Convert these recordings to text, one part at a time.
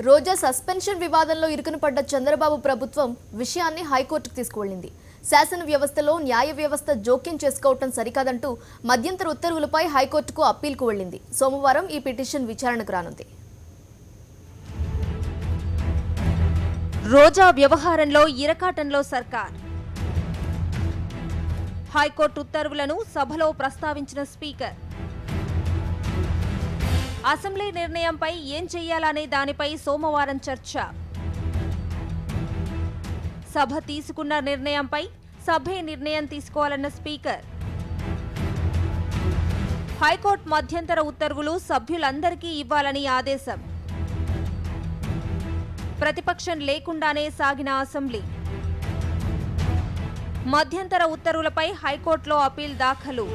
రోజా suspension వివాదంలో ఇరుకునపడ్డ చంద్రబాబు ప్రభుత్వం విషయాన్ని హైకోర్టుకు తీసుకువెళ్లింది. శాసన వ్యవస్థలో న్యాయ వ్యవస్థ జోక్యం చేసుకోవటం సరికాదంటూ మధ్యంతర ఉత్తర్వులపై హైకోర్టుకు అప్పీల్కు వెళ్లింది. సోమవారం ఈ పిటిషన్ విచారణకు రానుంది. రోజా వ్యవహారంలో ఇరకాటంలో సర్కార్. హైకోర్టు ఉత్తర్వులను సభలో ప్రస్తావించిన స్పీకర్. అసెంబ్లీ నిర్ణయంపై ఏం చెయ్యాలనే దానిపై సోమవారం చర్చ. సభ తీసుకున్న నిర్ణయంపై సభే నిర్ణయం తీసుకోవాలన్న స్పీకర్. హైకోర్టు మధ్యంతర ఉత్తర్వులు సభ్యులందరికీ ఇవ్వాలని ఆదేశం. ప్రతిపక్షం లేకుండానే సాగిన అసెంబ్లీ. మధ్యంతర ఉత్తర్వులపై హైకోర్టులో అప్పీల్ దాఖలు.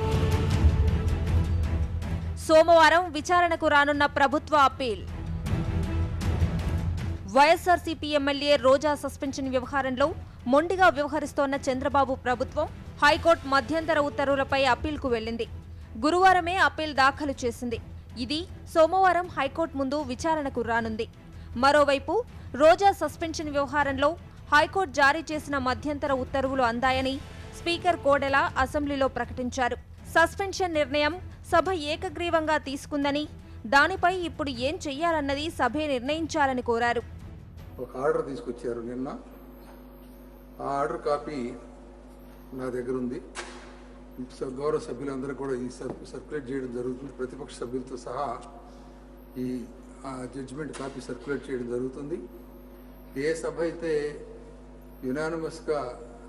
సోమవారం విచారణకు రానున్న ప్రభుత్వ అప్పీల్. వైఎస్ఆర్సీపీ ఎమ్మెల్యే రోజా సస్పెన్షన్ వ్యవహారంలో మొండిగా వ్యవహరిస్తోన్న చంద్రబాబు ప్రభుత్వం హైకోర్టు మధ్యంతర ఉత్తర్వులపై అప్పీల్కు వెళ్లింది. గురువారమే అప్పీల్ దాఖలు చేసింది. ఇది సోమవారం హైకోర్టు ముందు విచారణకు రానుంది. మరోవైపు రోజా సస్పెన్షన్ వ్యవహారంలో హైకోర్టు జారీ చేసిన మధ్యంతర ఉత్తర్వులు అందాయని స్పీకర్ కోడెల అసెంబ్లీలో ప్రకటించారు. సస్పెన్షన్ నిర్ణయం సభ ఏకగ్రీవంగా తీసుకుందని, దానిపై ఇప్పుడు ఏం చెయ్యాలన్నది సభే నిర్ణయించాలని కోరారు. ఒక ఆర్డర్ తీసుకొచ్చారు నిన్న. ఆ ఆర్డర్ కాపీ నా దగ్గర ఉంది. గౌరవ సభ్యులందరూ కూడా ఈ సర్క్యులేట్ చేయడం జరుగుతుంది. ప్రతిపక్ష సభ్యులతో సహా ఈ జడ్జిమెంట్ కాపీ సర్క్యులేట్ చేయడం జరుగుతుంది. ఏ సభ అయితే యునానిమస్గా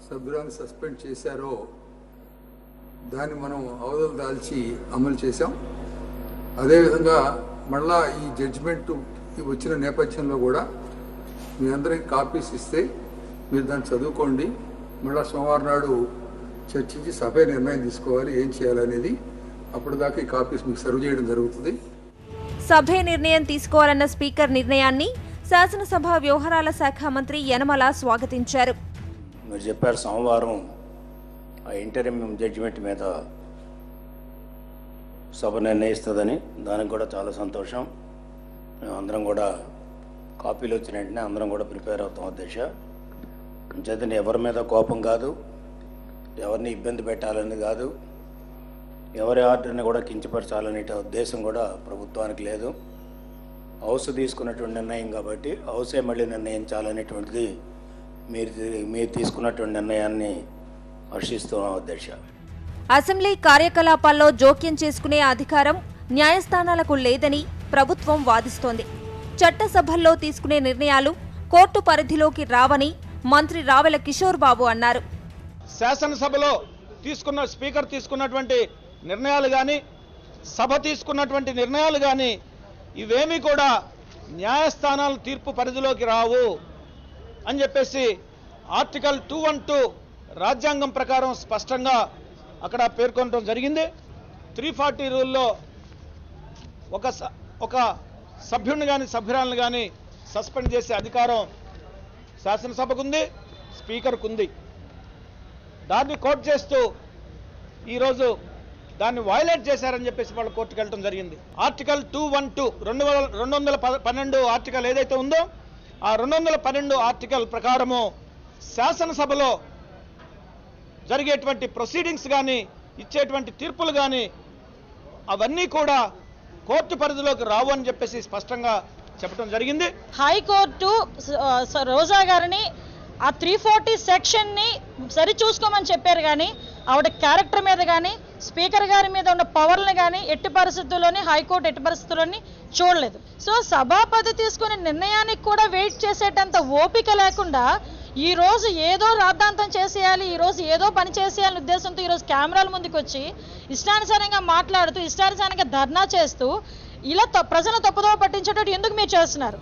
సభ్యులను సస్పెండ్ చేశారో దాన్ని మనం అవధులు దాల్చి అమలు చేశాం. అదేవిధంగా మళ్ళా ఈ జడ్జిమెంట్ వచ్చిన నేపథ్యంలో కూడా మీ అందరికి కాపీస్ ఇస్తే మీరు దాన్ని చదువుకోండి. మళ్ళీ సోమవారం నాడు చర్చించి సభ నిర్ణయం తీసుకోవాలి ఏం చేయాలనేది. అప్పటిదాకా ఈ కాపీస్ మీకు సర్వ్ చేయడం జరుగుతుంది. సభే నిర్ణయం తీసుకోవాలన్న స్పీకర్ నిర్ణయాన్ని శాసనసభ వ్యవహారాల శాఖ మంత్రి యనమల స్వాగతించారు. మీరు చెప్పారు సోమవారం ఆ ఇంటరిమ్ జడ్జిమెంట్ మీద సభ నిర్ణయిస్తుందని. దానికి కూడా చాలా సంతోషం. మేము అందరం కూడా కాపీలు వచ్చిన వెంటనే అందరం కూడా ప్రిపేర్ అవుతాం అధ్యక్ష. అంచేతనే ఎవరి మీద కోపం కాదు, ఎవరిని ఇబ్బంది పెట్టాలని కాదు, ఎవరి ఆర్డర్ని కూడా కించపరచాలనే ఉద్దేశం కూడా ప్రభుత్వానికి లేదు. హౌస్ తీసుకున్నటువంటి నిర్ణయం కాబట్టి హౌసే మళ్ళీ నిర్ణయించాలనేటువంటిది మీరు తీసుకున్నటువంటి నిర్ణయాన్ని హర్షిస్తున్నాం అధ్యక్ష. అసెంబ్లీ కార్యకలాపాల్లో జోక్యం చేసుకునే అధికారం న్యాయస్థానాలకు లేదని ప్రభుత్వం వాదిస్తోంది. చట్టసభల్లో తీసుకునే నిర్ణయాలు కోర్టు పరిధిలోకి రావని మంత్రి రావెల కిషోర్ బాబు అన్నారు. శాసనసభలో స్పీకర్ తీసుకున్నటువంటి నిర్ణయాలు కానీ, సభ తీసుకున్నటువంటి నిర్ణయాలు కానీ ఇవేమీ కూడా న్యాయస్థానాల తీర్పు పరిధిలోకి రావు అని చెప్పేసి ఆర్టికల్ 212 రాజ్యాంగం ప్రకారం స్పష్టంగా అక్కడ పేర్కొనడం జరిగింది. 340 రూల్లో ఒక సభ్యుడిని కానీ సభ్యురాలను కానీ సస్పెండ్ చేసే అధికారం శాసనసభకు ఉంది, స్పీకర్కు ఉంది. దాన్ని కోట్ చేస్తూ ఈరోజు దాన్ని వైలేట్ చేశారని చెప్పేసి వాళ్ళు కోర్టుకు వెళ్ళడం జరిగింది. ఆర్టికల్ 212 212 ఆర్టికల్ ఏదైతే ఉందో ఆ 212 ఆర్టికల్ ప్రకారము శాసనసభలో జరిగేటువంటి ప్రొసీడింగ్స్ కానీ, ఇచ్చేటువంటి తీర్పులు కానీ అవన్నీ కూడా కోర్టు పరిధిలోకి రావు అని చెప్పేసి స్పష్టంగా చెప్పడం జరిగింది. హైకోర్టు రోజా గారిని ఆ 340 సెక్షన్ని సరి చూసుకోమని చెప్పారు, కానీ ఆవిడ క్యారెక్టర్ మీద కానీ స్పీకర్ గారి మీద ఉన్న పవర్లను కానీ ఎట్టి పరిస్థితుల్లోని హైకోర్టు ఎట్టి పరిస్థితుల్లోని చూడలేదు. సో సభాపతి తీసుకునే నిర్ణయానికి కూడా వెయిట్ చేసేటంత ఓపిక లేకుండా ఈ రోజు ఏదో రాద్ధాంతం చేసేయాలి, ఈ రోజు ఏదో పని చేసేయాలనే ఉద్దేశంతో ఈరోజు కెమెరాల ముందుకు వచ్చి ఇష్టానుసారంగా మాట్లాడుతూ ఇష్టానుసారంగా ధర్నా చేస్తూ ఇలా ప్రజలను తప్పుదోవ పట్టించేటట్టు ఎందుకు మీరు చేస్తున్నారు?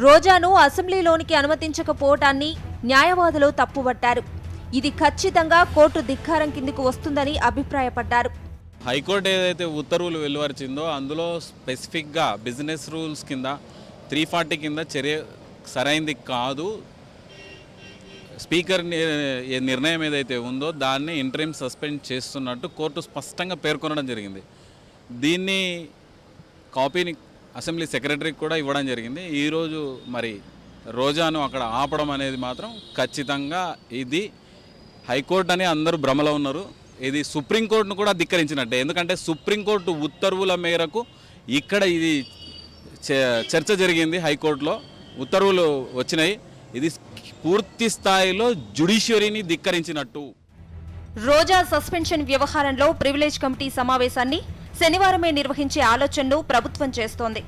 రోజాను అసెంబ్లీలోనికి అనుమతించకపోవటాన్ని న్యాయవాదులు తప్పుబట్టారు. ఇది ఖచ్చితంగా కోర్టు ధిక్కారం కిందకు వస్తుందని అభిప్రాయపడ్డారు. హైకోర్టు ఏదైతే ఉత్తర్వులు వెలువరిచిందో అందులో స్పెసిఫిక్గా బిజినెస్ రూల్స్ కింద 340 కింద చర్య సరైంది కాదు. స్పీకర్ నిర్ణయం ఏదైతే ఉందో దాన్ని ఇంటరిమ్ సస్పెండ్ చేస్తున్నట్టు కోర్టు స్పష్టంగా పేర్కొనడం జరిగింది. దీన్ని కాపీని అసెంబ్లీ సెక్రటరీకి కూడా ఇవ్వడం జరిగింది. ఈరోజు మరి రోజాను అక్కడ ఆపడం అనేది మాత్రం ఖచ్చితంగా ఇది హైకోర్టు అని అందరూ భ్రమలో ఉన్నారు. ఇది సుప్రీంకోర్టును కూడా ధిక్కరించినట్టే. ఎందుకంటే సుప్రీంకోర్టు ఉత్తర్వుల మేరకు ఇక్కడ ఇది చర్చ జరిగింది. హైకోర్టులో ఉత్తర్వులు వచ్చినాయి. ఇది పూర్తి స్థాయిలో జ్యుడిషియరీని ధిక్కరించినట్టు. రోజా సస్పెన్షన్ వ్యవహారంలో ప్రివిలేజ్ కమిటీ సమావేశాన్ని శనివారమే నిర్వహించే ఆలోచనను ప్రభుత్వం చేస్తోంది.